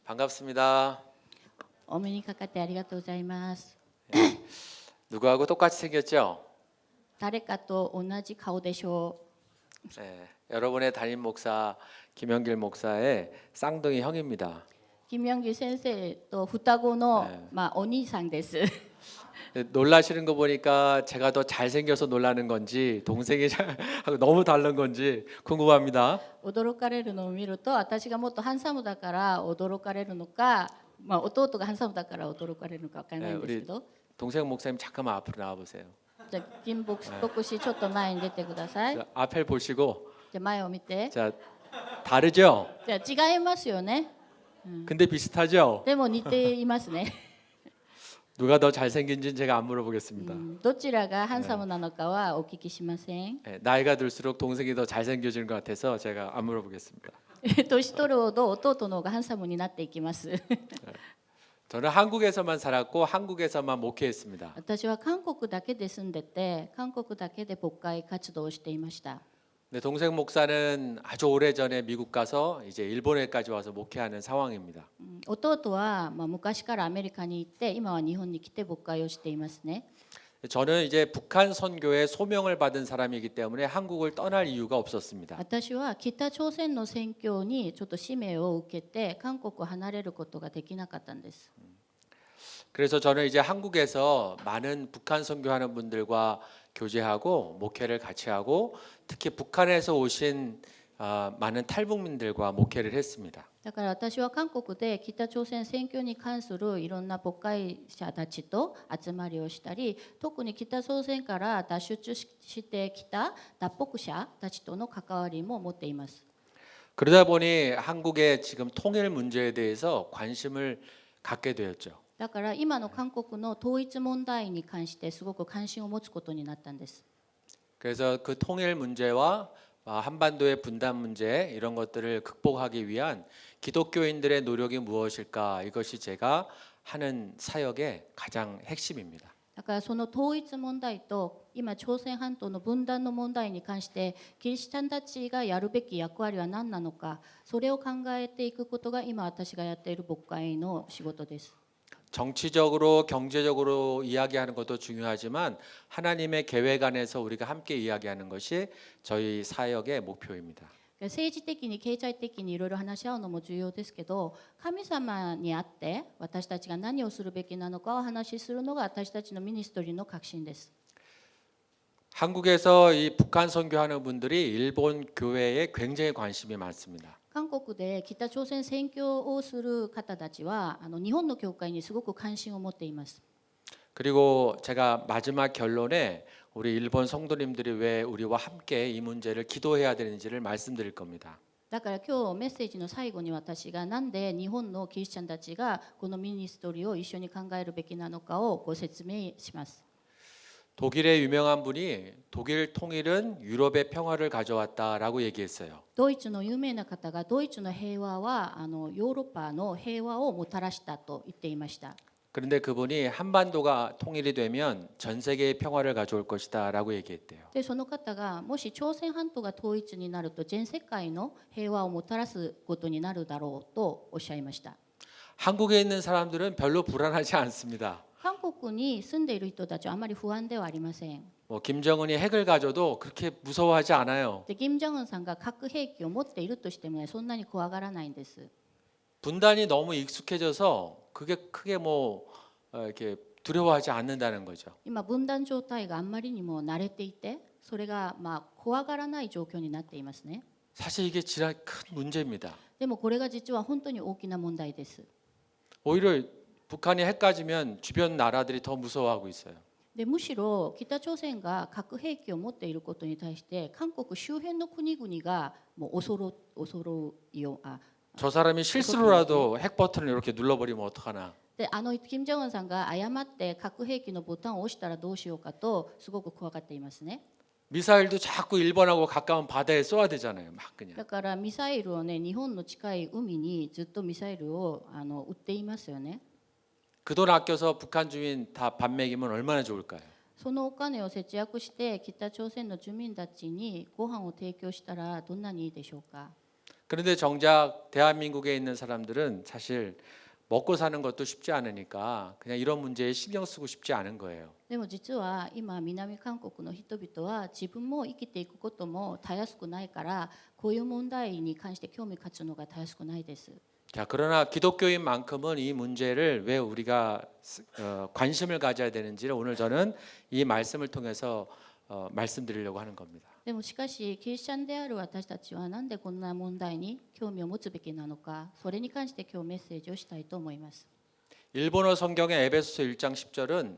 반갑습니다. お目にかかってありがとうございます。 누구하고 똑같이 생겼죠? 誰かと同じ顔でしょ 여러분의 담임 목사 김영길 목사의 쌍둥이 형입니다. う。金明義先生と双子の、お兄さんです。 놀라시는 거 보니까 제가 더 잘생겨서 놀라는 건지 동생이 하고 너무 다른 건지 궁금합니다. 驚かれるのを見ると、私がもっとハンサムだから驚かれるのか、弟がハンサムだから驚かれるのかわからないんですけど、 동생 목사님 잠깐만 앞으로 나와 보세요. じゃあ金牧師ちょっと前に出てください。じ 자, 앞을 보시고 ゃあ前を見て。 자 다르죠? じゃあ違いますよね。 근데 비슷하죠? でも似ていますね。 누가 더 잘생긴지는 제가 안 물어보겠습니다. どちらがハンサムなのかはお聞きしません。 나이가 들수록 동생이 더 잘생겨지는 것 같아서 제가 안 물어보겠습니다. 年取るほど弟の方がハンサムになっていきます。 저는 한국에서만 살았고 한국에서만 목회했습니다. 私は韓国だけで住んでて、韓国だけで牧会活動をしていました。 근데 동생 목사는 아주 오래전에 미국 가서 이제 일본에까지 와서 목회하는 상황입니다. 弟は昔からアメリカに行って、今は日本に来て牧会をしていますね。 저는 이제 북한 선교의 소명을 받은 사람이기 때문에 한국을 떠날 이유가 없었습니다. 私は北朝鮮の宣教にちょっと使命を受けて、韓国を離れることができなかったんです。 그래서 저는 이제 한국에서 많은 북한 선교하는 분들과 교제하고 목회를 같이 하고 특히 북한에서 오신 많은 탈북민들과 목회를 했습니다. だから私は韓国で北朝鮮宣教に関するいろんな牧会者たちと集まりをしたり、特に北朝鮮から脱出してきた脱北者たちとの関わりも持っています。 그러다 보니 한국의 지금 통일 문제에 대해서 관심을 갖게 되었죠. だから今の韓国の統一問題に関してすごく関心を持つことになったんです。 그래서 그 통일 문제와 한반도의 분단 문제 이런 것들을 극복하기 위한 기독교인들의 노력이 무엇일까? 이것이 제가 하는 사역의 가장 핵심입니다. だからその統一問題と今朝鮮半島の分断の問題に関してキリシタンたちがやるべき役割は何なのか、それを考えていくことが今私がやっている牧会の仕事です。 정치적으로 경제적으로 이야기하는 것도 중요하지만 하나님의 계획 안에서 우리가 함께 이야기하는 것이 저희 사역의 목표입니다. 政治的に経済的にいろいろ話し合うのも重要ですけど、神様にあって私たちが何をするべきなのかを話しするのが私たちのミニストリーの核心です。 한국에서 이 북한 선교하는 분들이 일본 교회에 굉장히 관심이 많습니다. 韓国で北朝鮮宣教をする方たちは日本の教会にすごく関心を持っています。 그리고 제가 마지막 결론에 우리 일본 성도님들이 왜 우리와 함께 이 문제를 기도해야 되는지를 말씀드릴 겁니다. だから今日メッセージの最後に私がなんで日本のキリスチャンたちがこのミニストリーを一緒に考えるべきなのかをご説明します。 독일의 유명한 분이 독일 통일은 유럽의 평화를 가져왔다라고 얘기했어요. ドイツの有名な方がドイツの平和はヨーロッパの平和をもたらしたと言っていました。 그런데 그분이 한반도가 통일이 되면 전 세계의 평화를 가져올 것이다라고 얘기했대요. でその方がもし朝鮮半島が統一になると全世界の平和をもたらすことになるだろうとおっしゃいました。 한국에 있는 사람들은 별로 불안하지 않습니다. 韓国に住んでいる人たちはあまり不安ではありません。 뭐 김정은이 핵을 가져도 그렇게 무서워하지 않아요. でキム・ジョンウンさんが核兵器を持っているとしても、そんなに怖がらないんです。 분단이 너무 익숙해져서 그게 크게 뭐 이렇게 두려워하지 않는다는 거죠. 今分断状態があんまりにも慣れていて、それが怖がらない状況になっていますね。 사실 이게 진짜 큰 문제입니다. でもこれが実は本当に大きな問題です。 오히려 북한이 핵 가지면 주변 나라들이 더 무서워하고 있어요. でむしろ北朝鮮が核兵器を持っていることに対して韓国周辺の国々がもう恐るよ。 저 사람이 실수로라도 핵 버튼을 이렇게 눌러버리면 어떡하나. でキム・ジョンウンさんが誤って核兵器のボタンを押したらどうしようかとすごく怖がっていますね。 미사일도 자꾸 일본하고 가까운 바다에 쏘아야 되잖아요. 막 그냥. だからミサイルをね、日本の近い海にずっとミサイルを撃っていますよね。 그 돈 아껴서 북한 주민 다 밥 먹이면 얼마나 좋을까요? そのお金を節約して北朝鮮の住民たちにご飯を提供したらどんなにいいでしょうか。 그런데 정작 대한민국에 있는 사람들은 사실 먹고 사는 것도 쉽지 않으니까 그냥 이런 문제에 신경 쓰고 싶지 않은 거예요. でも実は今南韓国の人々は自分も生きていくこともたやすくないからこういう問題に関して興味勝つのがたやすくないです。 자, 그러나 기독교인만큼은 이 문제를 왜 우리가 관심을 가져야 되는지를 오늘 저는 이 말씀을 통해서 말씀드리려고 하는 겁니다. でもしかしキリスチャンである私たちはなんでこんな問題に興味を持つべきなのか、それに関して今日メッセージをしたいと思います。 일본어 성경의 에베소서 1장 10절은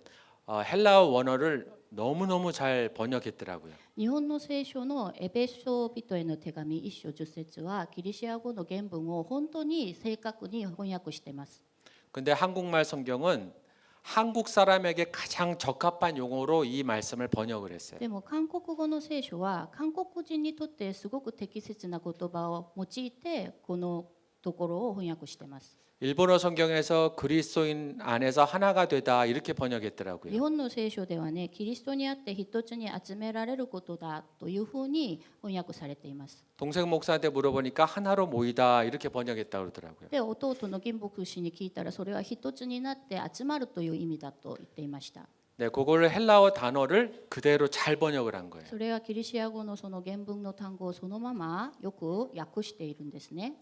헬라어 원어를 너무너무 잘 번역했더라고요. 日本の聖書のエペソ人への手紙一章10節はギリシア語の原文を本当に正確に翻訳しています。 근데 한국말 성경은 한국 사람에게 가장 적합한 용어로 이 말씀을 번역을 했어요. でも韓国語の聖書は韓国人にとってすごく適切な言葉を用いてこのところを翻訳しています。 일본어 성경에서 그리스도인 안에서 하나가 되다 이렇게 日 번역했더라고요. 本の聖書ではね、キリストにあって一つに集められることだというふうに翻訳されています。 동생 목사한테 물어보니까 하나로 모이다 이렇게 번역했다고 그러더라고요. で、弟の銀牧師に聞いたらそれは一つになって集まるという意味だと言っていました。 네, 그거를 헬라어 단어를 그대로 잘 번역을 한 거예요. それはギリシア語のその原文の単語をそのままよく訳しているんですね。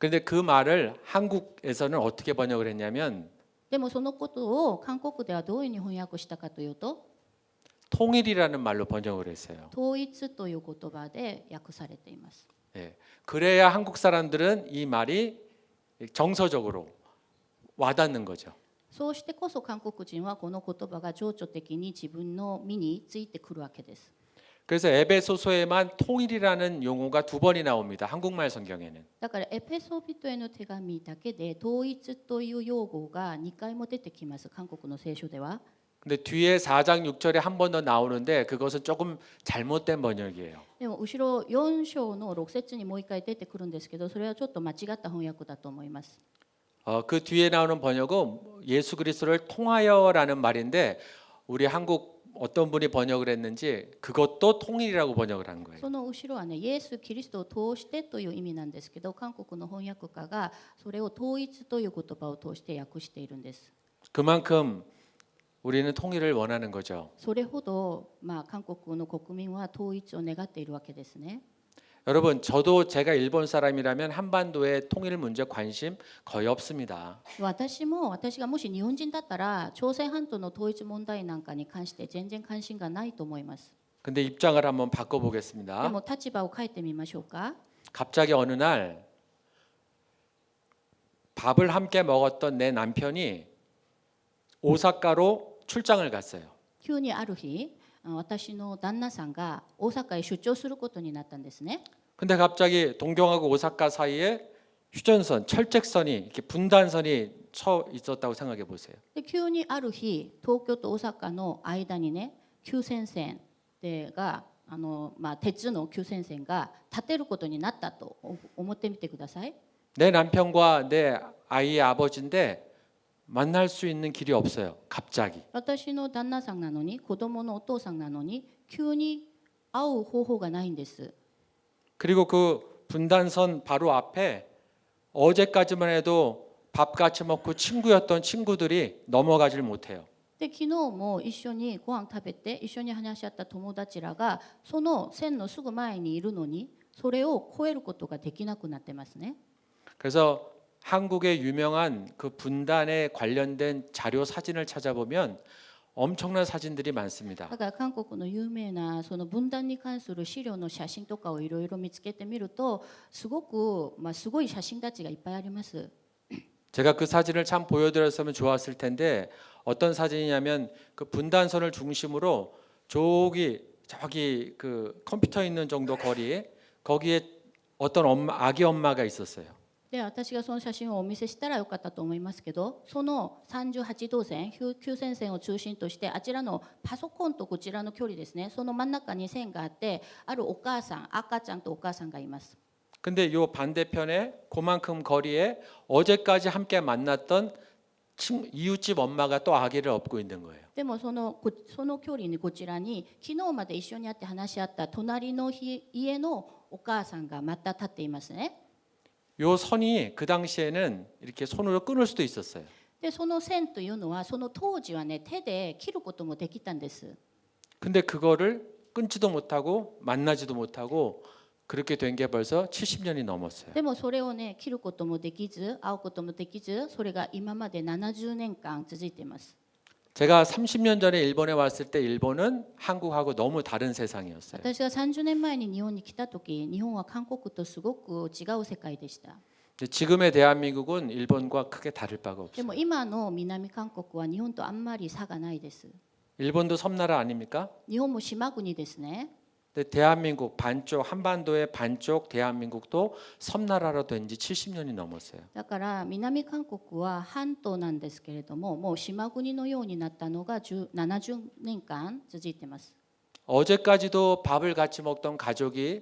그런데 그 말을 한국에서는 어떻게 번역을 했냐면 でもそのことを韓国ではどういうふうに翻訳したかというと、 통일이라는 말로 번역을 했어요. 統一という言葉で訳されています。 예, 그래야 한국 사람들은 이 말이 정서적으로 와닿는 거죠. そうしてこそ韓国人はこの言葉が情緒的に自分の身についてくるわけです。 그래서 에베소서에만 통일이라는 용어가 2번이 나옵니다. 한국말 성경에는. だからエペソビトへの手紙だけで統一という用語が2回も出てきます。韓国の聖書では。 근데 뒤에 4장 6절에 한 번 더 나오는데 그것은 조금 잘못된 번역이에요. でも後ろ4章の6節にもう1回出てくるんですけど、それはちょっと間違った翻訳だと思います。 그 뒤에 나오는 번역은 예수 그리스도를 통하여라는 말인데 우리 한국 어떤 분이 번역을 했는지 그것도 통일이라고 번역을 한 거예요. その後ろはね、イエス・キリストを通してという意味なんですけど、韓国の翻訳家がそれを統一という言葉を通して訳しているんです。 그만큼 우리는 통일을 원하는 거죠. それほど、韓国の国民は統一を願っているわけですね。 여러분, 저도 제가 일본 사람이라면 한반도의 통일 문제 관심 거의 없습니다. 私がもし日本人だったら朝鮮半島の統一問題なんかに関して全然関心がないと思います。 근데 입장을 한번 で 바꿔보겠습니다. も立場を変えてみましょうか。 갑자기 어느 날 밥을 함께 먹었던 내 남편이 오사카로 출장을 갔어요. 急にある日、私の旦那さんが大阪へ出張することになったんですね。 근데 갑자기 동경하고 오사카 사이에 휴전선, 철책선이 이렇게 분단선이 쳐 있었다고 생각해 보세요. で急にある日、東京と大阪の間にね、急線が鉄の急線が立てることになったと思ってみてください。 내 남편과 내 아이의 아버지인데 만날 수 있는 길이 없어요. 갑자기. 私の旦那さんなのに、子供のお父さんなのに、急に会う方法がないんです。 그리고 그 분단선 바로 앞에 어제까지만 해도 밥 같이 먹고 친구였던 친구들이 넘어가질 못해요. で昨日も一緒にご飯食べて一緒に話し合った友達らがその線のすぐ前にいるのにそれを越えることができなくなってますね。 그래서 한국의 유명한 그 분단에 관련된 자료 사진을 찾아보면 엄청난 사진들이 많습니다. だから韓国の有名なその分断に関する資料の写真とかをいろいろ見つけてみるとすごい写真たちがいっぱいあります。 제가 그 사진을 참 보여드렸으면 좋았을 텐데 어떤 사진이냐면 그 분단선을 중심으로 저기 그 컴퓨터 있는 정도 거리에 거기에 어떤 아기 엄마가 있었어요. で私がその写真をお見せしたらよかったと思いますけど、その38度線、急線線を中心としてあちらのパソコンとこちらの距離ですね、その真ん中に線があってあるお母さん、赤ちゃんとお母さんがいます。 근데 요 반대편에 그만큼 거리에 어제까지 함께 만났던 이웃집 엄마가 또 아기를 업고 있는 거예요. でもその距離にこちらに昨日まで一緒に会って話し合った隣の家のお母さんがまた立っていますね。요 선이 그 당시에는 이렇게 손으로 끊을 수도 있었어요. でその線というのはその当時はね手で切ることもできたんです。 근데 그거를 끊지도 못하고 만나지도 못하고 그렇게 된 게 벌써 70년이 넘었어요. でもそれをね切ることもできず会うこともできずそれが今まで70年間続いています。 제가 30년 전에 일본에 왔을 때 일본은 한국하고 너무 다른 세상이었어요. 私が30年前に日本に来た時日本は韓国とすごく違う世界でした。 근데 지금의 대한민국은 일본과 크게 다를 바가 でも 없어요. 今の南韓国は日本とあんまり差がないです。 일본도 섬나라 아닙니까? 日本も島国ですね。 근데 대한민국 반쪽 한반도의 반쪽 대한민국도 섬나라로 된 지 70년이 넘었어요. だから南韓国は半島なんですけれどももう島国のようになったのが70年間続いています。 어제까지도 밥을 같이 먹던 가족이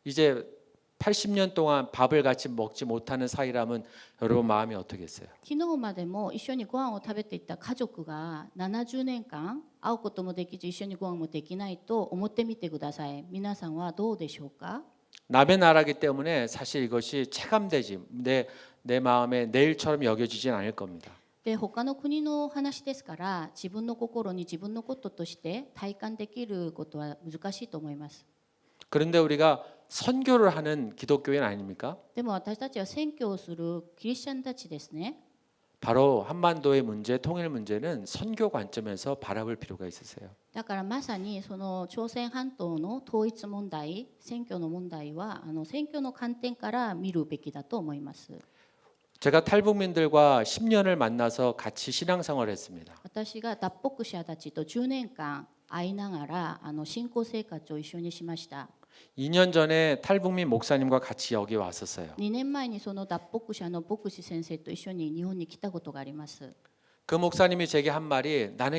이제 80년 동안 밥을 같이 먹지 못하는 사이라면 여러분 마음이 어떻겠어요? 昨日までも一緒にご飯を食べていた家族が70年間会うこともできず一緒にご飯もできないと思ってみてください。皆さんはどうでしょうか？ 남의 나라기 때문에 사실 이것이 체감되지 내 마음에 내일처럼 여겨지진 않을 겁니다. で他の国の話ですから自分の心に自分のこととして体感できることは難しいと思います。 그런데 우리가 선교를 하는 기독교인 아닙니까? でも私たちは宣教をするキリスチャンたちですね。 바로 한반도의 문제, 통일 문제는 선교 관점에서 바라볼 필요가 있으세요. だからまさにその朝鮮半島の統一問題、選挙の問題は選挙の観点から見るべきだと思います。 제가 탈북민들과 10년을 만나서 같이 신앙생활을 했습니다. 私が脱北者たちと10年間会いながら信仰生活を一緒にしました。 2년 전에 탈북민 목사님과 같이 여기 왔었어요. 2年前にその脱北者の牧師先生と一緒に日本に来たことがあります。 그 목사님이 제게 한 말이 나는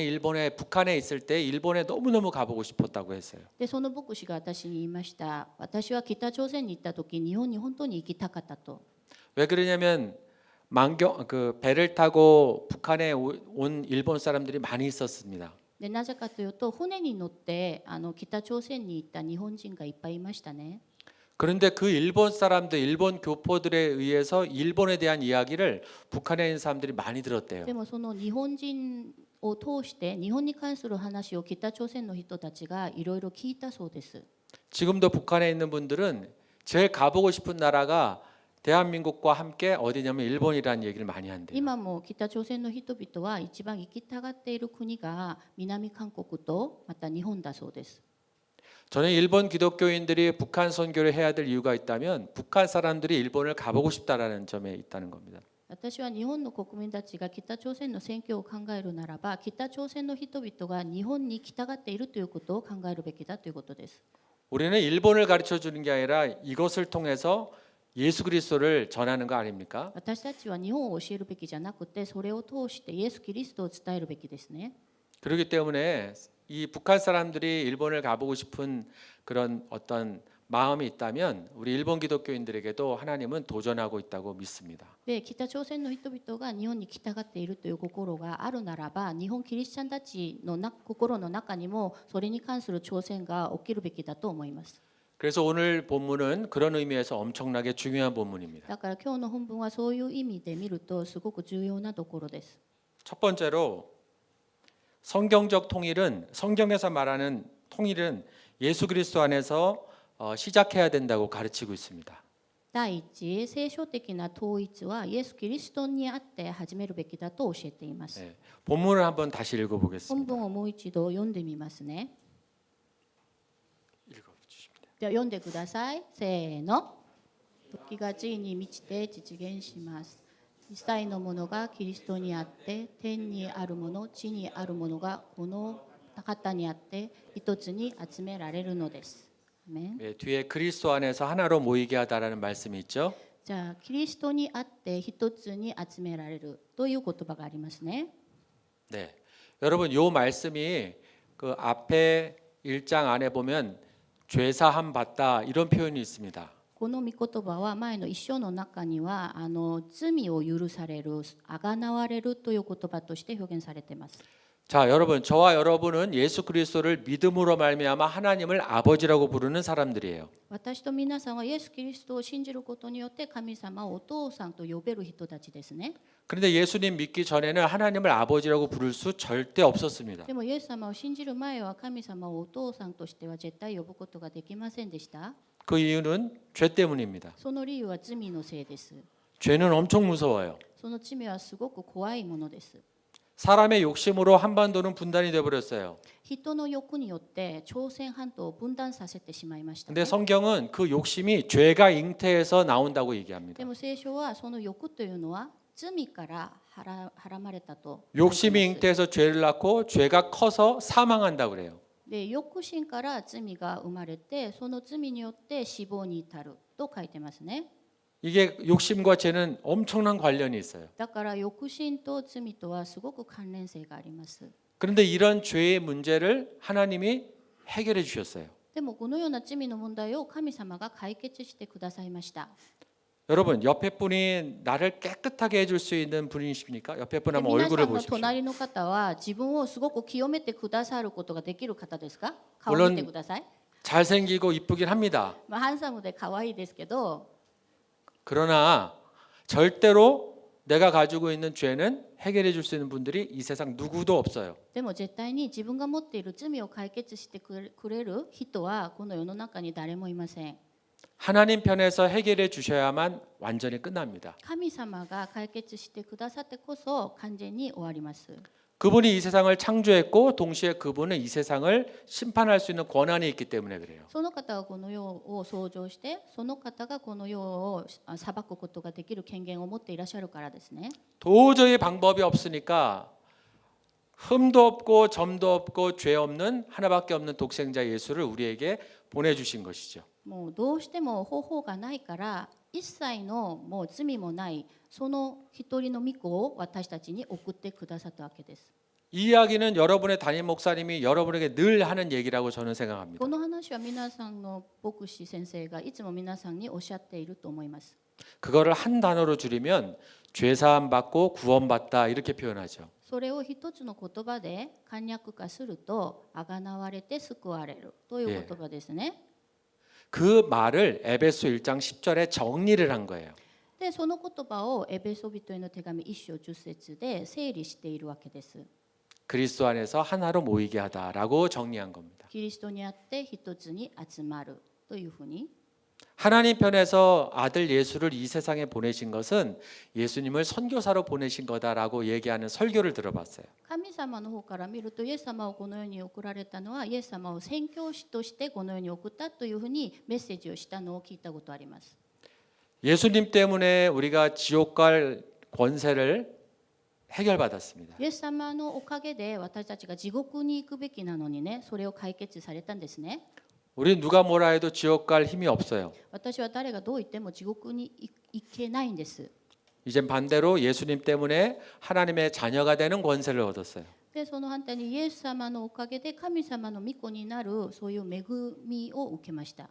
북한에 있을 때 일본에 너무너무 가보고 싶었다고 했어요. でその牧師が私に言いました。私は北朝鮮に行った時日本に本当に行きたかったと。 왜 그러냐면 배를 타고 북한에 온 일본 사람들이 많이 있었습니다. でなぜかというと船に乗って北朝鮮に行った日本人がいっぱいいましたね。 그런데 그 일본 사람들, 일본 교포들에 의해서 일본에 대한 이야기를 북한에 있는 사람들이 많이 들었대요. でもその日本人を通して日本に関する話を北朝鮮の人たちがいろいろ聞いたそうです。 지금도 북한에 있는 분들은 제일 가보고 싶은 나라가 대한민국과 함께 어디냐면 일본이라는 얘기를 많이 한대요. 今も北朝鮮の人々は一番行きたがっている国が南韓国とまた日本だそうです。 저는 일본 기독교인들이 북한 선교를 해야 될 이유가 있다면 북한 사람들이 일본을 가보고 싶다라는 점에 있다는 겁니다. 私は日本の国民たちが北朝鮮の選挙を考えるならば北朝鮮の人々が日本に行きたがっているということを考えるべきだということです。 우리는 일본을 가르쳐 주는 게 아니라 이것을 통해서 예수 그리스도를 전하는 거 아닙니까? 私たちは日本を教えるべきじゃなくてそれを通してイエス・キリストを伝えるべきですね。 그렇기 때문에 이 북한 사람들이 일본을 가보고 싶은 그런 어떤 마음이 있다면 우리 일본 기독교인들에게도 하나님은 도전하고 있다고 믿습니다. で北朝鮮の人々が日本に来たがっているという心があるならば日本キリスチャンたちの心の中にもそれに関する挑戦が起きるべきだと思います。 그래서 오늘 본문은 그런 의미에서 엄청나게 중요한 본문입니다. だから今日の本文はそういう意味で見るとすごく重要なところです。 첫 번째로 성경적 통일은 성경에서 말하는 통일은 예수 그리스도 안에서 시작해야 된다고 가르치고 있습니다. 第一、聖書的な統一はイエス・キリストにあって始めるべきだと教えています。 네, 본문을 한번 다시 本 읽어보겠습니다. 文をもう一度読んでみますね。 읽어주십니다. では読んでください。せーの。時が地に満ちて実現します。一切のものがキリストにあって、天にあるもの、地にあるものがこの方にあって一つに集められるのです。アメン。 네, 뒤에 그리스도 안에서 하나로 모이게 하다라는 말씀이 있죠. じゃあキリストにあって一つに集められるという言葉がありますね。 네, 여러분 요 말씀이 그 앞에 1장 안에 보면 죄사함 받다 이런 표현이 있습니다. この御言葉は前の一章の中には罪を許される、あがなわれるという言葉として表現されています。 자, 여러분, 저와 여러분은 예수 그리스도를 믿음으로 말미암아 하나님을 아버지라고 부르는 사람들이에요. 私と皆さんはイエス・キリストを信じることによって神様をお父さんと呼べる人たちですね。 그런데 예수님 믿기 전에는 하나님을 아버지라고 부를 수 절대 없었습니다. でもイエス様を信じる前は神様をお父さんとしては絶対呼ぶことができませんでした。 그 이유는 죄 때문입니다. その理由は罪のせいです。 죄는 엄청 무서워요. その罪はすごく怖いものです。 사람의 욕심으로 한반도는 분단이 돼 버렸어요. 人の欲によって朝鮮半島を分断させてしまいました、 근데 ね。 성경은 그 욕심이 죄가 잉태해서 나온다고 얘기합니다. でも聖書はその欲というのは罪からはらまれたと。 욕심이 잉태해서 죄를 낳고 죄가 커서 사망한다고 그래요. で欲心から罪が生まれてその罪によって死亡に至ると書いてますね。 이게 욕심과 죄는 엄청난 관련이 있어요. だから欲心と罪とはすごく関連性があります。 그런데 이런 죄의 문제를 하나님이 해결해 주셨어요. でもこのような罪の問題を神様が解決してくださいました。 여러분, 옆에 분이 나를 깨끗하게 해줄 수 있는 분이십니까? 옆에 분 で 한번 皆さ 얼굴을 んの 보십시오. 隣の方は自分をすごく清めてくださることができる方ですか？顔 물론 見てください。 잘생기고 이쁘긴 합니다. ハンサムで可愛いですけど、 그러나 절대로 내가 가지고 있는 죄는 해결해 줄 수 있는 분들이 이 세상 누구도 없어요. でも絶対に自分が持っている罪を解決してくれる人はこの世の中に誰もいません。 하나님 편에서 해결해 주셔야만 완전히 끝납니다. 神様が解決してくださってこそ完全に終わります。 그분이 이 세상을 창조했고 동시에 그분은 이 세상을 심판할 수 있는 권한이 있기 때문에 그래요. その方がこの世を創造して、その方がこの世を裁くことができる権限を持っていらっしゃるからですね。 도저히 방법이 없으니까 흠도 없고 점도 없고 죄 없는 하나밖에 없는 독생자 예수를 우리에게 보내주신 것이죠. もうどうしても方法がないから一切のもう罪もないその一人の御子を私たちに送ってくださったわけです。 이 이야기는 여러분의 담임 목사님이 여러분에게 늘 하는 얘기라고 저는 생각합니다. この話は皆さんの牧師先生がいつも皆さんにおっしゃっていると思います。 그거를 한 단어로 줄이면 죄사함 받고 구원받다 이렇게 표현하죠. それを一つの言葉で簡略化すると、あがなわれて救われるという言葉ですね。 그 말을 에베소 1장 10절에 정리를 한 거예요. で、その言葉をエベソビトへの手紙1章10節で整理しているわけです。 그리스도 안에서 하나로 모이게 하다라고 정리한 겁니다. キリストにあって一つに集まるというふうに。 하나님 편에서 아들 예수를 이 세상에 보내신 것은 예수님을 선교사로 보내신 거다라고 얘기하는 설교를 들어봤어요. 神様の方から見るとイエス様をこの世に送られたのはイエス様を宣教師としてこの世に送ったというふうにメッセージをしたのを聞いたことあります。 예수님 때문에 우리가 지옥 갈 권세를 해결받았습니다. イエス様のおかげで私たちが地獄に行くべきなのにね、それを解決されたんですね。 우리 누가 뭐라 해도 지옥 갈 힘이 없어요. 私は誰がどう言っても地獄に行けないんです。 이젠 반대로 예수님 때문에 하나님의 자녀가 되는 권세를 얻었어요. でその反対にイエス様のおかげで神様の御子になるそういう恵みを受けました。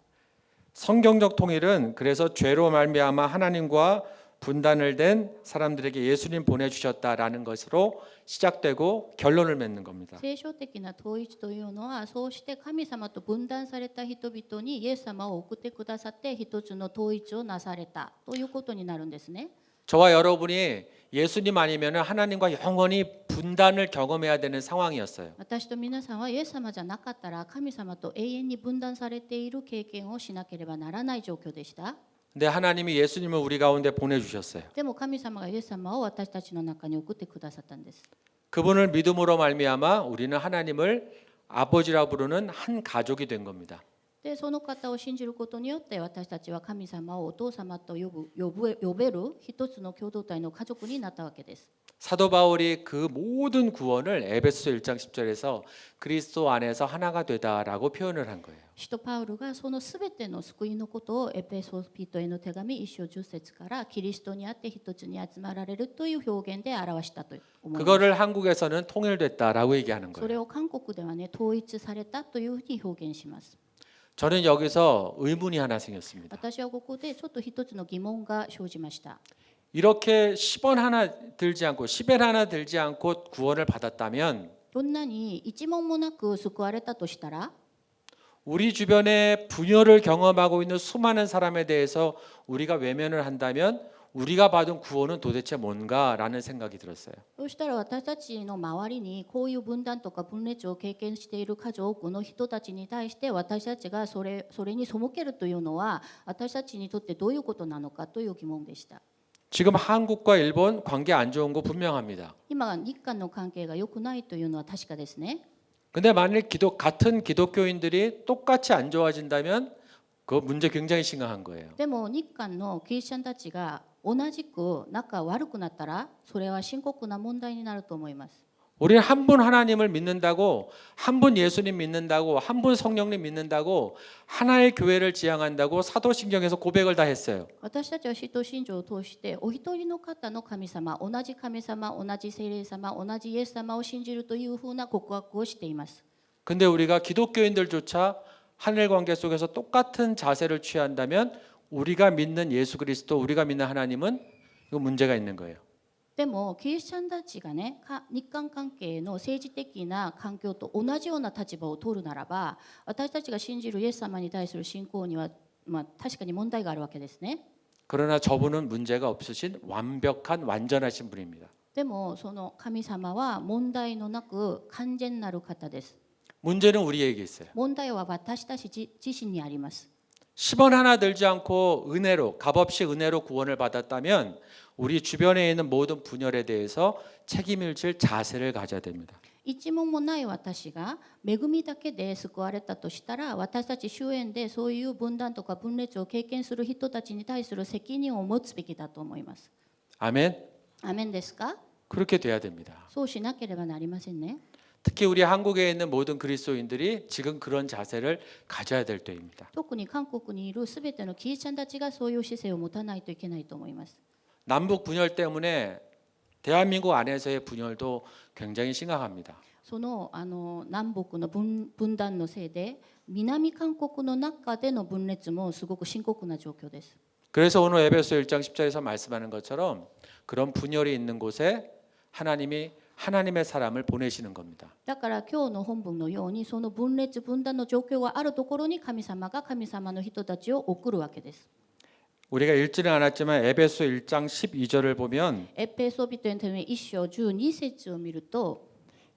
성경적 통일은 그래서 죄로 말미암아 하나님과 분단을 된 사람들에게 예수님 보내주셨다라는 것으로 시작되고 결론을 맺는 겁니다. 聖書的な統一というのはそうして神様と分断された人々にイエス様を送ってくださって一つの統一をなされたということになるんですね。 저와 여러분이 예수님 아니면 하나님과 영원히 분단을 경험해야 되는 상황이었어요. 私と皆さんはイエス様じゃなかったら神様と永遠に分断されている経験をしなければならない状況でした。 근데 하나님이 예수님을 우리 가운데 보내주셨어요. でも神様がイエス様を私たちの中に送ってくださったんです。 그분을 믿음으로 말미암아 우리는 하나님을 아버지라 부르는 한 가족이 된 겁니다. でその方を信じることによって私たちは神様をお父様と呼べる一つの共同体の家族になったわけです。 사도 바울이 그 모든 구원을 에베소 1장 10절에서 그리스도 안에서 하나가 되다라고 표현을 한 거예요. 使徒パウルがそのすべての救いのことをエペソビトへの手紙1章10節からキリストにあって一つに集まられるという表現で表したと思います。 그거를 한국에서는 통일됐다라고 얘기하는 それ 거예요. を韓国ではね統一されたというふうに表現します。 저는 여기서 의문이 하나 생겼습니다. 私はここでちょっと一つの疑問が生じました。 이렇게 10원 하나 들지 않고 10엔 하나 들지 않고 구원을 받았다면 どんなに一問もなく救われたとしたら 우리 주변에 분열을 경험하고 있는 수많은 사람에 대해서 우리가 외면을 한다면 우리가 받은 구원은 도대체 뭔가라는 생각이 들었어요. そうしたら私たちの周りにこういう分断とか分裂を経験している数多くの人たちに対して私たちがそれに背けるというのは私たちにとってどういうことなのかという疑問でした。 지금 한국과 일본 관계 안 좋은 거 분명합니다. 今日韓の関係が良くないというのは確かですね。 근데 만일 같은 기독교인들이 똑같이 안 좋아진다면 그 문제 굉장히 심각한 거예요. でも日韓のキリスチャンたちが同じく仲悪くなったらそれは深刻な問題になると思います。 우리는 한 분 하나님을 믿는다고, 한 분 예수님 믿는다고, 한 분 성령님 믿는다고, 하나의 교회를 지향한다고 사도신경에서 고백을 다 했어요. 私たちは使徒信条を通してお一人の方の神様、同じ神様、同じ聖霊様、同じイエス様を信じるというふうな告白をしています。 근데 우리가 기독교인들조차 하늘 관계 속에서 똑같은 자세를 취한다면 우리가 믿는 예수 그리스도, 우리가 믿는 하나님은 이거 문제가 있는 거예요. でもキリスチャンたちがね、日韓関係の政治的な環境と同じような立場を取るならば、私たちが信じるイエス様に対する信仰には、確かに問題があるわけですね。 그러나 저분은 문제가 없으신 완벽한 완전하신 분입니다. でもその神様は問題のなく完全なる方です。 문제는 우리에게 있어요. 問題は私たち自身にあります。 10원 하나 들지 않고 은혜로, 값없이 은혜로 구원을 받았다면 우리 주변에 있는 모든 분열에 대해서 책임을 질 자세를 가져야 됩니다. 一問もない私が恵みだけで救われたとしたら、私たち周縁でそういう分断とか分裂を経験する人たちに対する責任を持つべきだと思います。 아멘. アメンですか？ 그렇게 돼야 됩니다. そうしなければなりませんね。 특히 우리 한국에 있는 모든 그리스도인들이 지금 그런 자세를 가져야 될 때입니다. 特に韓国にいるすべてのキリスチャンたちがそういう姿勢を持たないといけないと思います。 남북 분열 때문에 대한민국 안에서의 분열도 굉장히 심각합니다. その南北の分断のせいで南韓国の中での分裂もすごく深刻な状況です。 그래서 오늘 에베소 1장 10절에서 말씀하는 것처럼 그런 분열이 있는 곳에 하나님이 하나님의 사람을 보내시는 겁니다. だから今日の本文のようにその分裂分断の状況があるところに神様が神様の人たちを送るわけです。 우리가 읽지는 않았지만 에베소 1장 12절을 보면 エペソビトへの手紙1章12節を見ると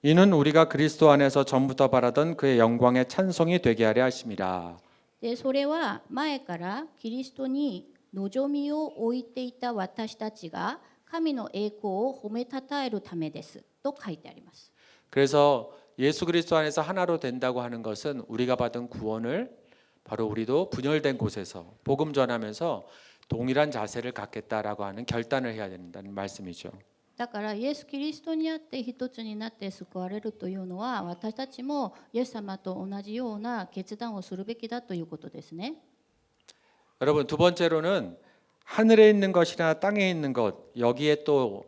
이는 우리가 그리스도 안에서 전부터 바라던 그의 영광의 찬송이 되게 하려 하심이라. でそれは前からキリストに望みを置いていた私たちが神の栄光を褒めたたえるためですと書いてあります。 그래서 예수 그리스도 안에서 하나로 된다고 하는 것은 우리가 받은 구원을 바로 우리도 분열된 곳에서 복음 전하면서 동일한 자세를 갖겠다라고 하는 결단을 해야 된다는 말씀이죠. だからイエス・キリストにあって一つになって救われるというのは私たちもイエス様と同じような決断をするべきだということですね。 여러분 두 번째로는 하늘에 있는 것이나 땅에 있는 것 여기에 또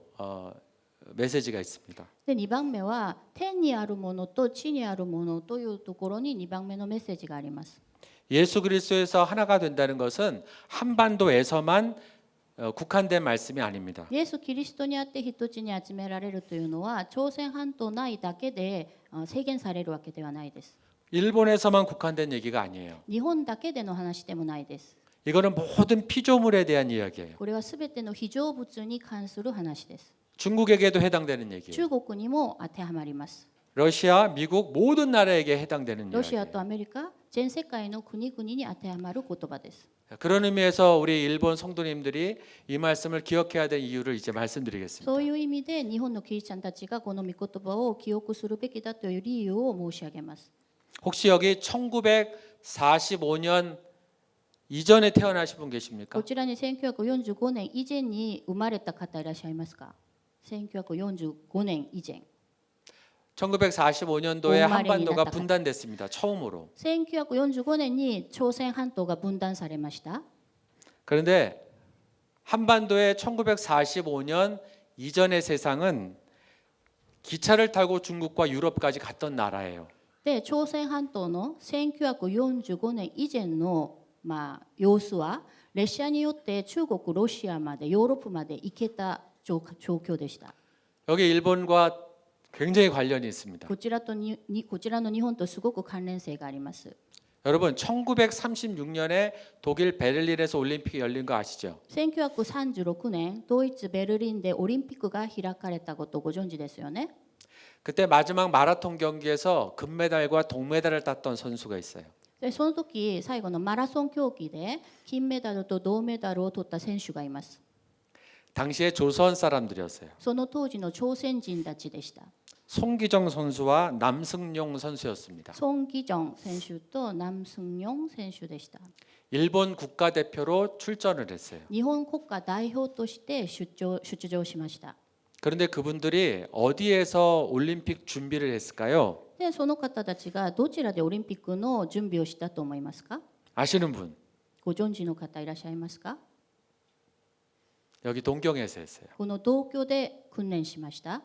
메시지가 있습니다. で2番目は天にあるものと地にあるものというところに2番目のメッセージがあります。 예수 그리스도에서 하나가 된다는 것은 한반도에서만 국한된 말씀이 아닙니다. イエス・キリストにあって一つに集められるというのは朝鮮半島内だけで制限されるわけではないです。 일본에서만 국한된 얘기가 아니에요. 日本だけでの話でもないです。 이거는 모든 피조물에 대한 이야기예요. これはすべての非常物に関する話です。 중국에게도 해당되는 얘기예요. 中国にも当てはまります。 러시아, 미국 모든 나라에게 해당되는 ロシア 이야기예요. とアメリカ、全世界の国々に当てはまる言葉です。 그런 의미에서 우리 일본 성도님들이 이 말씀을 기억해야 될 이유를 이제 말씀드리겠습니다. そういう意味で日本のキリスチャンたちがこの御言葉を記憶するべきだという理由を申し上げます。 혹시 여기 1945년 이전에 태어나신 분 계십니까? こちらに1945年以前に生まれた方いらっしゃいますか？1945年以前。 1945년도에 한반도가 분단됐습니다. 처음으로. 1945年に朝鮮半島が分断されました。 그런데 한반도의 1945년 이전의 세상은 기차를 타고 중국과 유럽까지 갔던 나라예요. で、朝鮮半島の1945年以前の様子は列車によって中国、ロシアまでヨーロッパまで行けた状況でした。 여기 일본과 굉장히 관련이 있습니다. こちらの日本とすごく関連性があります。 여러분 1936년에 독일 베를린에서 올림픽이 열린 거 아시죠? 1936年、ドイツ・ベルリンでオリンピックが開かれたことをご存知ですよね。 그때 마지막 마라톤 경기에서 금메달과 동메달을 땄던 선수가 있어요. でその時最後のマラソン競技で金メダルと銅メダルを取った選手がいます。 당시에 조선 사람들이었어요. その当時の朝鮮人たちでした。 송기정 선수와 남승용 선수였습니다. ソン・ギジョン選手とナム・スンヨン選手でした。 일본 국가대표로 출전을 했어요. 日本国家代表として出場しました。 그런데 그분들이 어디에서 올림픽 준비를 했을까요? でその方たちがどちらでオリンピックの準備をしたと思いますか？ 아시는 분? ご存知の方いらっしゃいますか？ 여기 동경에서 했어요. この東京で訓練しました。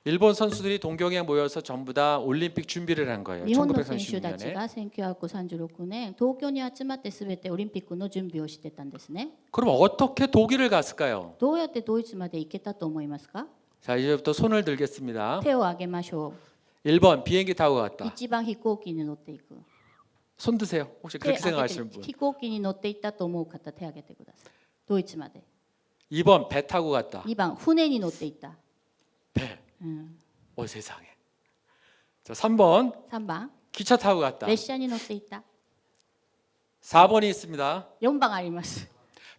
일본 선수들이 동경에 모여서 전부 다 올림픽 준비를 한 거예요. 日本の選手たち 1936년에. が1936年東京に集まってすべてオリンピックの準備をしてたんですね。 그럼 어떻게 독일을 갔을까요? どうやってドイツまで行けたと思いますか？ 자, 이제부터 손을 들겠습니다. 手を挙げましょ 1번 비행기 타고 う。 갔다. 一番飛行機に乗っていく。 손 드세요. 혹시 手 그렇게 挙げ 생각하시는 て 분. 飛行機に乗っていったと思う方手を挙げてください。ドイツまで。 2번 배 타고 갔다. 2番船に乗っていった。 배. うん、 오 세상에. 자, 3번 3番 기차 타고 갔다. 列車に乗っていった。 4번이 있습니다. 4番あります。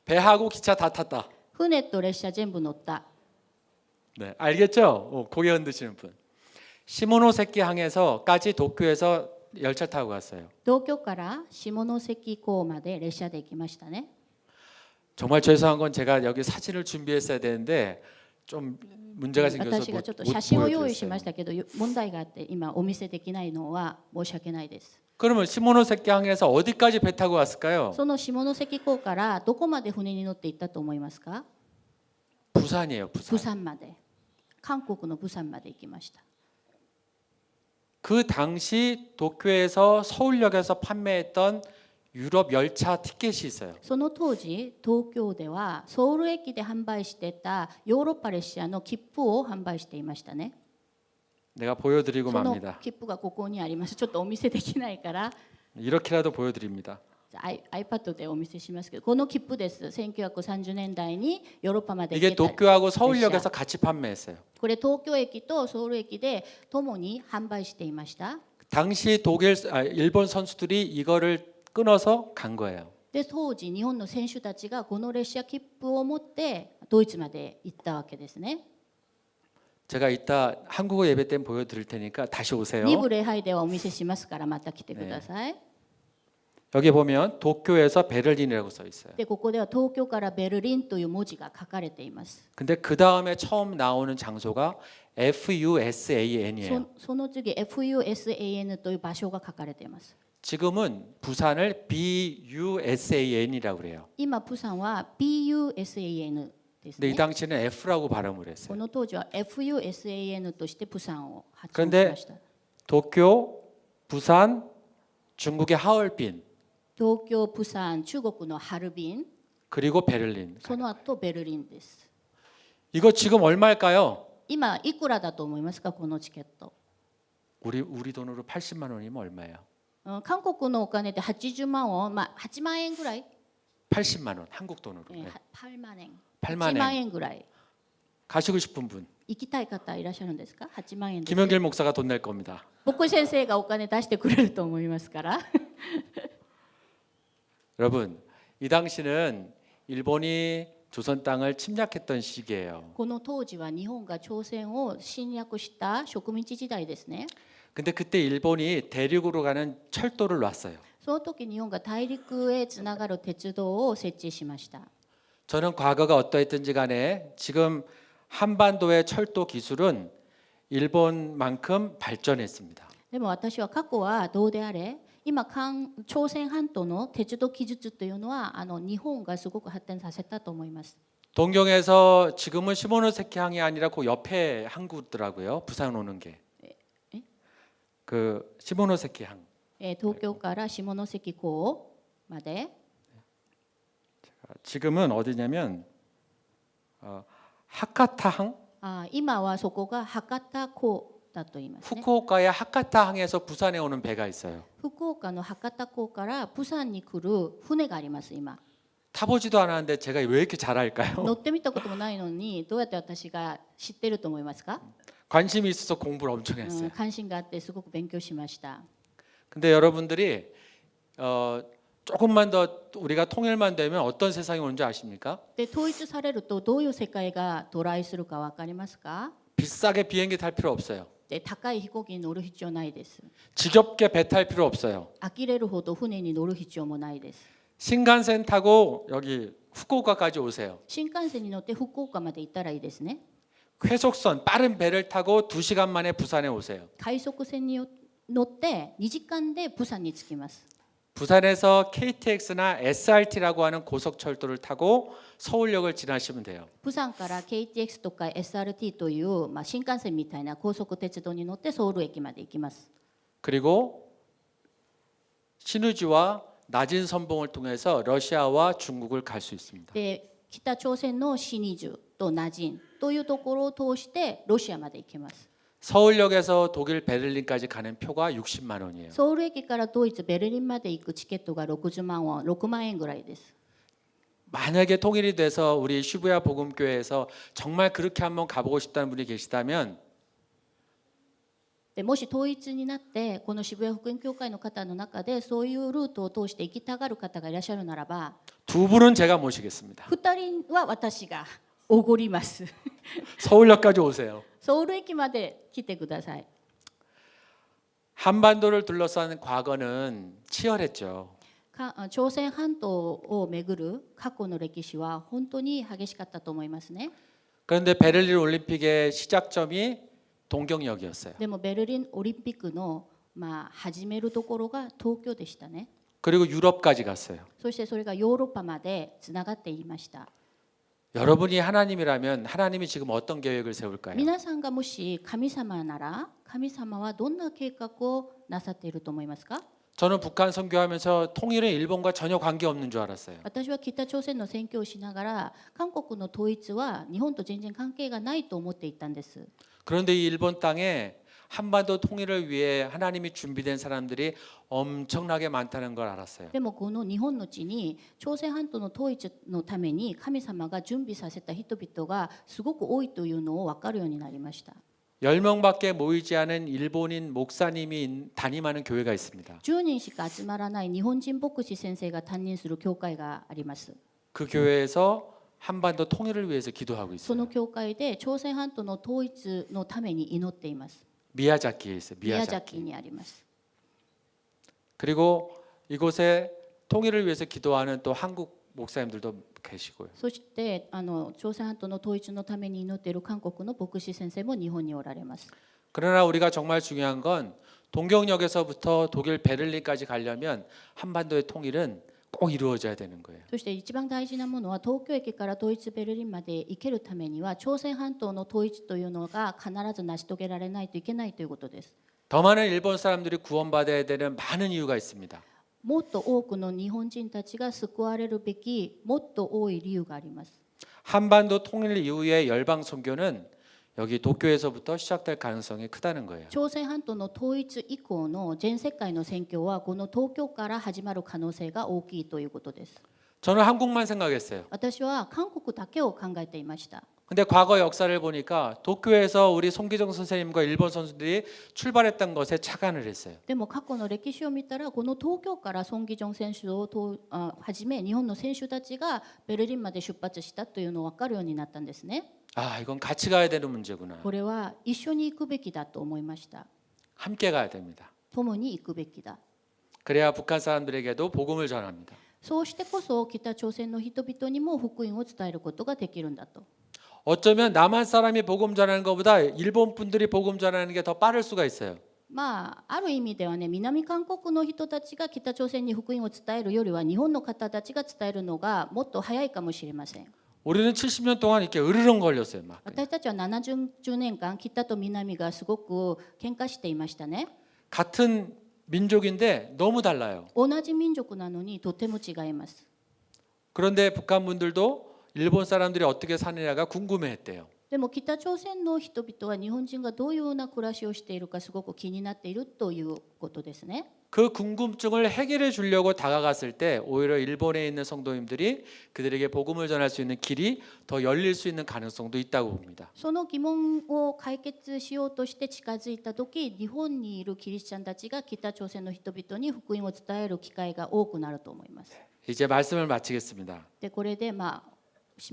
배하고 기차 다 탔다. 船と列車全部乗った。 네, 알겠죠? 고개 흔드시는 분. 시모노세키 항에서까지 도쿄에서 열차 타고 갔어요. 東京から下関港まで列車で行きましたね。 정말 죄송한 건 제가 여기 사진을 준비했어야 되는데 좀 문제가 생겨서 私が 못, ちょっと 못 写真を用意し 보여드렸어요. ましたけど問題があって今お見せできないのは申し訳ないです。 그러면 시모노세키 항에서 어디까지 배 타고 갔을까요? その下関港からどこまで船に乗って行ったと思いますか？ 부산이에요. 釜 부산. 山まで。韓国の釜山まで行きました。 그 당시 도쿄에서 서울역에서 판매했던 유럽 열차 티켓이 있어요. その当時東京ではソウル駅で販売してたヨーロッパ列車の切符を販売していましたね。 내가 보여드리고 その 맙니다. 切符がここにあります。ちょっとお見せできないから 이렇게라도 보여드립니다. iPad でお見せしますけど、この切符です。1930年代にヨーロッパまで 이게 行けた。 도쿄하고 서울역에서 같이 판매했어요. これ東京駅とソウル駅で共に販売していました。 당시 일본 선수들이 이거를 끊어서 간 거예요. で当時日本の選手たちがこの列車切符を持ってドイツまで行ったわけですね。 제가 이따 한국어 예배 때 보여드릴 테니까 다시 오세요. 2部礼拝ではお見せしますからまた来てください。 여기 보면 도쿄에서 베를린이라고 써 있어요. でここでは東京からベルリンという文字が書かれています。 근데 그 다음에 처음 나오는 장소가 FUSAN이에요. その次 FUSAN という場所が書かれています。 지금은 부산을 BUSAN이라고 그래요. 今プサンは BUSAN です 근데 이 ね。 당시는 F라고 발음을 こ 했어요. の当時は FUSAN としてプサンを発音し 그런데 ました。 도쿄, 부산, 중국의 하얼빈 東京、プサン、中国のハルビン、 그리고 베를린. その後ベルリンです。 이거 지금 얼마일까요? 今いくらだと思いますかこのチケット？ 우리 돈으로 80만 원이면 얼마예요? 韓国のお金で80万ウォン、まあ8万円ぐらい、 80만 원 한국 돈으로. 8 네. 万円、 8만 8万 원. 円ぐらい。 가시고 싶은 분. 行きたい方いらっしゃるんですか？8万円です。 김영길 목사가 돈 낼 겁니다. 牧先生がお金出してくれると思いますから。 여러분, 이 당시는 일본이 조선 땅을 침략했던 시기예요. この当時は日本が朝鮮を侵略した植民地時代ですね。 근데 그때 일본이 대륙으로 가는 철도를 놨어요. その時日本が大陸へつながる鉄道を設置しました。 저는 과거가 어떠했든지 간에 지금 한반도의 철도 기술은 일본만큼 발전했습니다. でも私は過去はどうであれ、今朝鮮半島の鉄道技術というのは日本がすごく発展させたと思います。 동경에서 지금은 시모노세키 항이 아니라 그 옆에 항구더라고요. 부산 오는 게. 그 시모노세키 항. 東京から下関港まで 지금은 어디냐면 하카타 항. 今はそこが博多港だと言いますね。 후쿠오카의 하카타 항에서 부산에 오는 배가 있어요. 福岡の博多港から釜山に来る船があります今。 타보지도 않았는데 제가 왜 이렇게 잘 알까요? 乗ってみたこともないのにどうやって私が知ってると思いますか？ 관심이 있어서 공부를 엄청 했어요. 関心があってすごく勉強しました。 근데 여러분들이 조금만 더 우리가 통일만 되면 어떤 세상이 오는지 아십니까? で統一されるとどういう世界が到来するか分かりますか？ 비싸게 비행기 탈 필요 없어요. で高い飛行機に乗る必要ないです。 지겹게 배 탈 필요 없어요. 呆れるほど船に乗る必要もないです。 신간센 타고 여기 후쿠오카까지 오세요. 新幹線に乗って福岡まで行ったらいいですね。 회속선 빠른 배를 타고 2시간 만에 부산에 오세요. 快速船に乗って2時間で釜山に着きます。 부산에서 KTX나 SRT라고 하는 고속철도를 타고 서울역을 지나시면 돼요. 釜山から KTX とか SRT という、新幹線みたいな高速鉄道に乗ってソウル駅まで行きます。 그리고 신우지와 낮은 선봉을 통해서 러시아와 중국을 갈 수 있습니다. で北朝鮮のシニジュとナジンというところを通してロシアまで行けます。 서울역에서 독일 베를린까지 가는 표가 60만 원이에요. ソウル駅からドイツベルリンまで行くチケットが60万ウォン、6万円ぐらいです。 만약에 통일이 돼서 우리 시부야 복음교회에서 정말 그렇게 한번 가보고 싶다는 분이 계시다면 でもし統一になってこの渋谷福音教会の方の中でそういうルートを通して行きたがる方がいらっしゃるならば 두 분은 제가 모시겠습니다. 2人は私がおごります。 서울역까지 오세요. ソウル駅まで来てください。 한반도를 둘러싼 과거는 치열했죠. 朝鮮半島をめぐる過去の歴史は本当に激しかったと思いますね。 그런데 베를린 올림픽의 시작점이 동경역이었어요. でもベルリンオリンピックの始めるところが東京でしたね。 그리고 유럽까지 갔어요. そしてそれがヨーロッパまでつながっていました。 여러분이 하나님이라면 하나님이 지금 어떤 계획을 세울까요? 皆さんがもし神様なら神様はどんな計画をなさっていると思いますか？ 저는 북한 선교하면서 통일은 일본과 전혀 관계없는 줄 알았어요. 私は北朝鮮の宣教をしながら韓国の統一は日本と全然関係がないと思っていたんです。 그런데 이 일본 땅에 한반도 통일을 위해 하나님이 준비된 사람들이 엄청나게 많다는 걸 알았어요. でもこの日本の地に朝鮮半島の統一のために神様が準備させた人々がすごく多いというのを分かるようになりました。 10명밖에 모이지 않은 일본인 목사님이 담임하는 교회가 있습니다. 10人しか集まらない日本人牧師先生が担任する教会があります。 그 교회에서 한반도 통일을 위해서 기도하고 その 있어요. 教会で朝鮮半島の統一のために祈っています。 미야자키에 있어요. 宮崎 미야자키. にあります。 그리고 이곳에 통일을 위해서 기도하는 또 한국 목사님들도 계시고요. そして朝鮮半島の統一のために祈っている韓国の牧師先生も日本におられます。 그러나 우리가 정말 중요한 건 동경역에서부터 독일 베를린까지 가려면 한반도의 통일은 꼭 이루어져야 되는 거예요. そして一番大事なものは東京駅からドイツベルリンまで行けるためには朝鮮半島の統一というのが必ず成し遂げられないといけないということです。 더 많은 일본 사람들이 구원받아야 되는 많은 이유가 있습니다. もっと多くの日本人たちが救われるべきもっと多い理由があります。 한반도 통일 이후의 열방 선교는 여기 도쿄에서부터 시작될 가능성이 크다는 거예요. 朝鮮半島の統一以降の全世界の宣教はこの東京から始まる可能性が大きいということです。 저는 한국만 생각했어요. 私は韓国だけを考えていました。 근데 과거 역사를 보니까 도쿄에서 우리 송기정 선생님과 일본 선수들이 출발했던 것에 착안을 했어요. でも過去の歴史を見たらこの東京からソン・ギジョン選手をはじめ日本の選手たちがベルリンまで出発したというのが分かるようになったんですね。 아, 이건 같이 가야 되는 문제구나. これは一緒に行くべきだと思いました。 함께 가야 됩니다. 共に行くべきだ。 그래야 북한 사람들에게도 복음을 전합니다. そうしてこそ北朝鮮の人々にも福音を伝えることができるんだと。 어쩌면 남한 사람이 복음 전하는 것보다 일본 분들이 복음 전하는 게 더 빠를 수가 있어요. ある意味ではね、南韓国の人たちが北朝鮮に福音を伝えるよりは日本の方たちが伝えるのがもっと早いかもしれません。 우리는 70년 동안 이렇게 으르렁 걸렸어요. 막. 私たちは70年間北と南がすごく喧嘩していましたね。 같은 민족인데 너무 달라요. 同じ民族なのにとても違います。 그런데 북한 분들도 일본 사람들이 어떻게 사느냐가 궁금해했대요. でも北朝鮮の人々は日本人がどういうような暮らしをしているかすごく気になっているということですね。 그 궁금증을 해결해 주려고 다가갔을 때 오히려 일본에 있는 성도님들이 그들에게 복음을 전할 수 있는 길이 더 열릴 수 있는 가능성도 있다고 봅니다. その疑問を解決しようとして近づいた時、日本にいるキリシャンたちが北朝鮮の人々に福音を伝える機会が多くなると思います。 이제 말씀을 마치겠습니다. でこれで締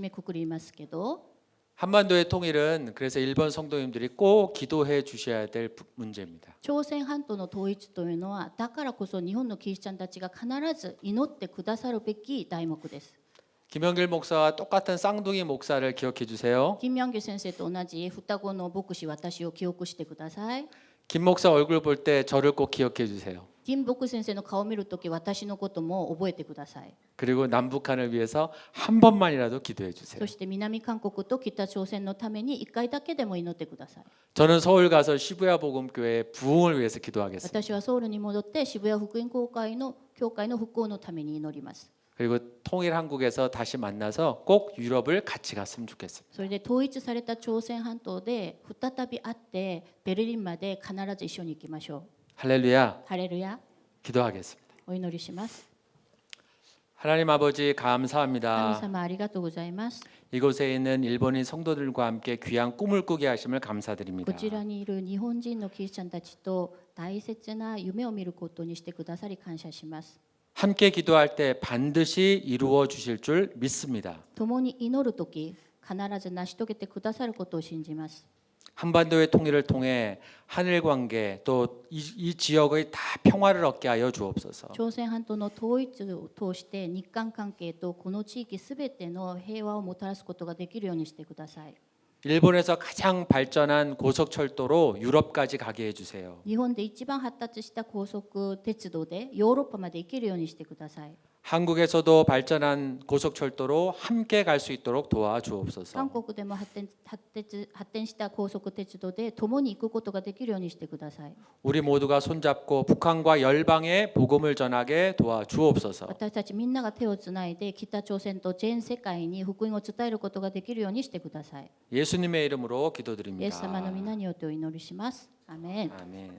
めくくりますけど、 한반도의 통일은 그래서 일본 성도님들이 꼭 기도해 주셔야 될 문제입니다. 朝鮮半島の統一というのはだからこそ日本のキリシャンたちが必ず祈ってくださるべき題目です。 김영길 목사와 똑같은 쌍둥이 목사를 기억해 주세요. 金明義先生と同じ双子の牧師私を記憶してください。 김 목사 얼굴 볼 때 저를 꼭 기억해 주세요. 金牧先生の顔を見るとき私のことも覚えてください。 그리고 남북한을 위해서 한 번만이라도 기도해 주세요. そして南韓国と北朝鮮のために1回だけでも祈ってください。 저는 서울 가서 시부야 복음교회 부흥을 위해서 기도하겠습니다. 私はソウルに戻って渋谷福音教会の復興のために祈ります。 그리고 통일 한국에서 다시 만나서 꼭 유럽을 같이 갔으면 좋겠습니다. それで統一された朝鮮半島で再び会ってベルリンまで必ず一緒に行きましょう。 할렐루야. ハレルヤ。 기도하겠습니다. お祈りします。 하나님 아버지 神 감사합니다. 様ありがとうございます。 이곳에 있는 일본인 성도들과 함께 귀한 꿈을 꾸게 하심을 こ 감사드립니다. ちらにいる日本人のキリシャンたちと大切な夢を見ることにしてくださり感謝します。 함께 기도할 때 반드시 이루어 주실 줄 믿습니다. 共に祈るとき必ず成し遂げてくださることを信じます。 한반도의 통일을 통해 한일 관계 또 이 지역의 다 평화를 얻게 하여 주옵소서. 朝鮮半島の統一を通して日韓関係とこの地域すべての平和をもたらすことができるようにしてください。 일본에서 가장 발전한 고속철도로 유럽까지 가게 해주세요. 日本で一番発達した高速鉄道でヨーロッパまで行けるようにしてください。 한국에서도 발전한 고속철도로 함께 갈 수 있도록 도와주옵소서. 韓国でも発展した高速鉄道で共に行くことができるようにしてください。 우리 모두가 손잡고 북한과 열방에 복음을 전하게 도와주옵소서. 私たちみんなが手をつないで北朝鮮と全世界に福音を伝えることができるようにしてください。 예수님의 이름으로 イエス 기도드립니다. 様の皆によってお祈りします。アメン。 아멘.